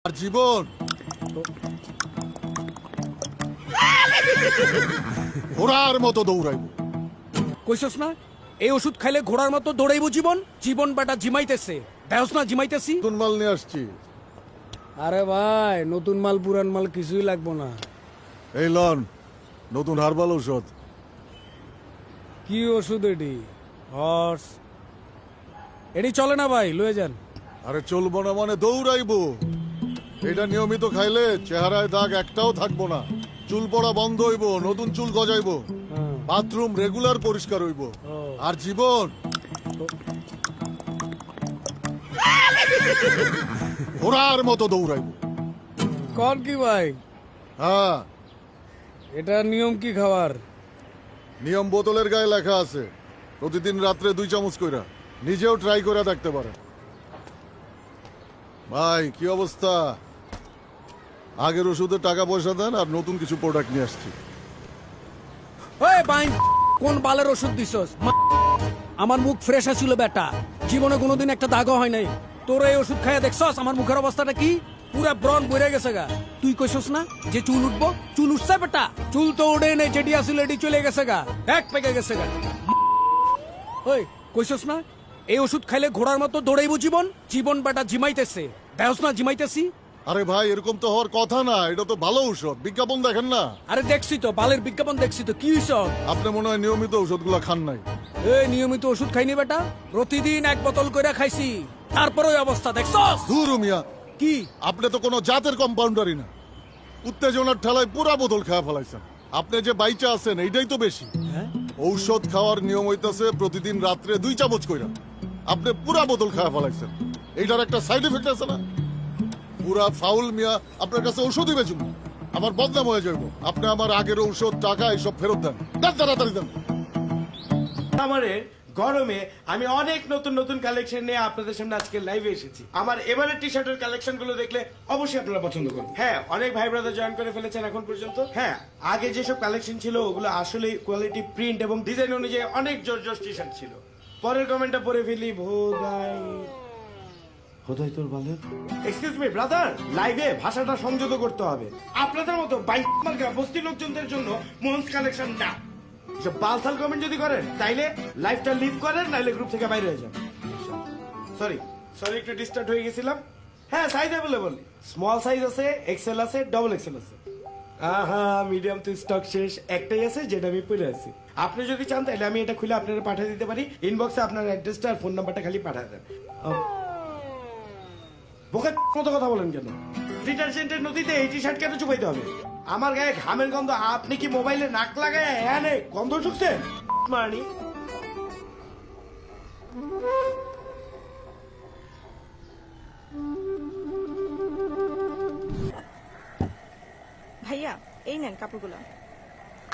আর জীবন ঘোড়ার মতো দৌড়াইব। কইছস না এই ওষুধ খাইলে ঘোড়ার মতো দৌড়াইবো জীবন। জীবন বেটা জিমাইতেছে, দেহস না জিমাইতেছি। নতুন মাল নিয়ে আসছি। আরে ভাই নতুন মাল পুরান মাল কিছুই লাগবো না। এই লন নতুন হার্বাল ঔষধ। কি ওষুধ এটি? হর্স এটি চলে না ভাই, লয়ে যান। আরে চলবো না মানে দৌড়াইবো। এটা নিয়মিত খাইলে চেহারায় দাগ একটাও থাকবো না, চুল পড়া বন্ধ হইব, নতুন চুল গজাইবো, বাথরুম রেগুলার পরিষ্কার হইব। আর জীবন ঘোড়ার মতো দৌড়াইব। কর কি ভাই? হ্যাঁ, এটা নিয়ম কি খাওয়ার? নিয়ম বোতলের গায়ে লেখা আছে, প্রতিদিন রাত্রে 2 চামচ কইরা। নিজেও ট্রাই করে দেখতে পারেন। ভাই কি অবস্থা? আগের ওষুধে টাকা পয়সা দেন আর নতুন কিছু প্রোডাক্ট নিয়ে আসছি। ওই বাইন কোন বালের ওষুধ দিছস? আমার মুখ ফ্রেশ আছিল বেটা, জীবনে কোনোদিন একটা দাগও হয় নাই। তোর এই ওষুধ খাইয়া দেখছস আমার মুখের অবস্থাটা কি? পুরা ব্রণ বইরে গেছে গা। তুই কইছস না যে চুল উঠবো, চুল উঠছে বেটা? চুল তো উঠে নেই, যেটি আসলে এটি চলে গেছে গা, এক পেকে গেছে গা। ওই কইছস না এই ওষুধ খাইলে ঘোড়ার মতো দৌড়াইবো জীবন। জীবন বেটা জিমাইতেছে, দেহস না জিমাইতেছি। আরে ভাই এরকম তো হওয়ার কথা না, এটা তো ভালো ঔষধ, বিজ্ঞাপন দেখেন না? আরে দেখছি তো, বালের বিজ্ঞাপন দেখছি তো, কি হইছ? আপনি মনে হয় নিয়মিত ঔষধগুলো খান নাই। এই নিয়মিত ওষুধ খাইনি বেটা, প্রতিদিন 1 বোতল করে খাইছি, তারপরে ওই অবস্থা দেখছস। ধুর মিয়া, কি আপনি তো কোনো জাতের কম্পাউন্ডারই না। উত্তেজনার ঠেলায় পুরা বোতল খাওয়া ফেলাইছেন। আপনি যে বাইচা আছেন এইটাই তো বেশি। ঔষধ খাওয়ার নিয়ম হইতাছে প্রতিদিন রাত্রে 2 চামচ কইরা। আপনি পুরা বোতল খাওয়া ফেলাইছেন, এইটার একটা সাইড এফেক্ট আছে না? পুরা ফাউল মিয়া। আপনার কাছে ঔষধই বেচুন, আমার বদনাম হয়ে যাইব। আপনি আমার আগের ঔষধ, টাকা এইসব ফেরত দেন। দেন তাড়াতাড়ি দেন। আমাদের গরমে আমি অনেক নতুন নতুন কালেকশন নিয়ে আপনাদের সামনে আজকে লাইভে এসেছি। আমার এবারের টি শার্টের কালেকশন গুলো দেখলে অবশ্যই আপনারা পছন্দ করবেন। হ্যাঁ, অনেক ভাই ব্রাদার জয়েন করে ফেলেছেন এখন পর্যন্ত। হ্যাঁ, আগে যেসব কালেকশন ছিল ওগুলো আসলে কোয়ালিটি, প্রিন্ট এবং ডিজাইন অনুযায়ী অনেক জোর টি শার্ট ছিল। পরের কমেন্টটা পড়ে ফেলি। হোদাই তোর বালের। এক্সকিউজ মি ব্রাদার, লাইভে ভাষাটা সংযত করতে হবে। আপনাদের মতো বাইক মার্কা বস্তি লোকজনদের জন্য মোহনস কালেকশন না। বালসাল কমেন্ট যদি করেন তাইলে লাইভটা লিভ করেন, নাইলে গ্রুপ থেকে বাইরে হয়ে যান। সরি সরি, একটু ডিস্টার্ব হয়ে গেছিলাম। হ্যাঁ, সাইজ অ্যাভেলেবল, স্মল সাইজ আছে, এক্সেল আছে, ডবল এক্সেল আছে। মিডিয়াম তো স্টক শেষ, একটাই আছে যেটা আমি পরে আছি। আপনি যদি চান তাহলে আমি এটা খুলে আপনারা পাঠিয়ে দিতে পারি। ইনবক্সে আপনার অ্যাড্রেসটা আর ফোন নাম্বারটা খালি পাঠিয়ে দেন। বোকা মতো কথা বলেন কেন? ডিটারজেন্টের নদীতে এই টি শার্ট কেন চুপাইতে হবে? আমার গায়ে ঘামের গন্ধ, আপনি কি মোবাইলে নাক লাগায় গন্ধ ঢুকছে? মানি ভাইয়া এই নেন কাপড়গুলো।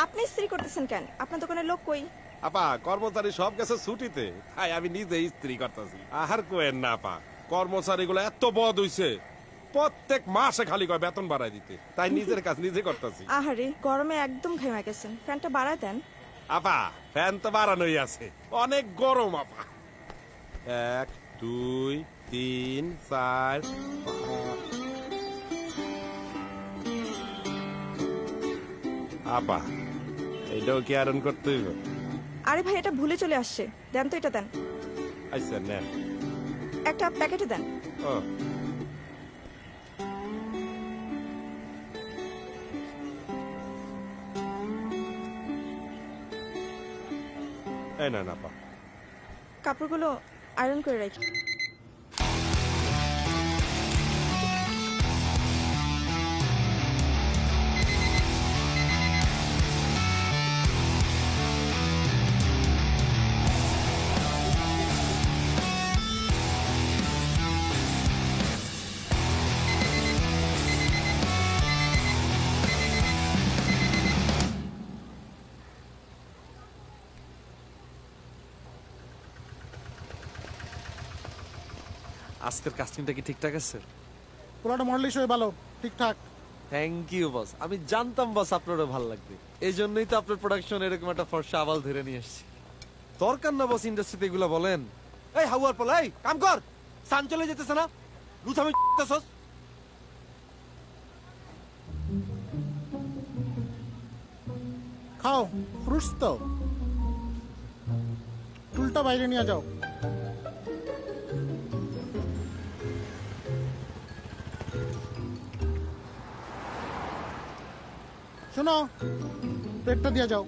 আপনি ইস্ত্রি করতেছেন কেন? আপনার দোকানের লোক কই? আপা কর্মচারী সব গেছে ছুটিতে, তাই আমি নিজে ইস্ত্রি করতেছি। আহার কোয়েন না আপা, কর্মচারী গুলো এত বদ হইছে, প্রত্যেক মাসে খালি কয় বেতন বাড়াই দিতে, তাই নিজের কাজ নিজে করতেছি। আহারে গরমে একদম ঘেমে গেছেন, ফ্যানটা বাড়ায় দেন। আপা ফ্যান তো বাড়ানোই আছে, অনেক গরম আপা। 1 2 3 4 আপা এইটাও কি আয়রন করতে হইব? আরে ভাই এটা ভুলে চলে আসছে, দেন তো, এটা দেন। আচ্ছা নেন। একটা প্যাকেটে দেন। ও এই না আপা। কাপড়গুলো আয়রন করে রাখি। আজকের কাস্টিংটা কি ঠিকঠাক আছে? পুরোটা মডেল হিসেবে ভালো, ঠিকঠাক। থ্যাংক ইউ বস, আমি জানতাম বস আপনারও ভালো লাগবে, এই জন্যই তো আপনার প্রোডাকশন এরকম একটা ফর্সা আবাল ধরে নিয়ে এসেছি। দরকার না বস ইন্ডাস্ট্রিতে এগুলো বলেন। এই হাউয়ার পোলা, এই কাম কর, সান চলে যেতেছে না, লুথামি খাও ফ্রুটস তো টুলটা বাইরে নিয়ে যাও। শোনো প্লেটটা দিয়ে যাও।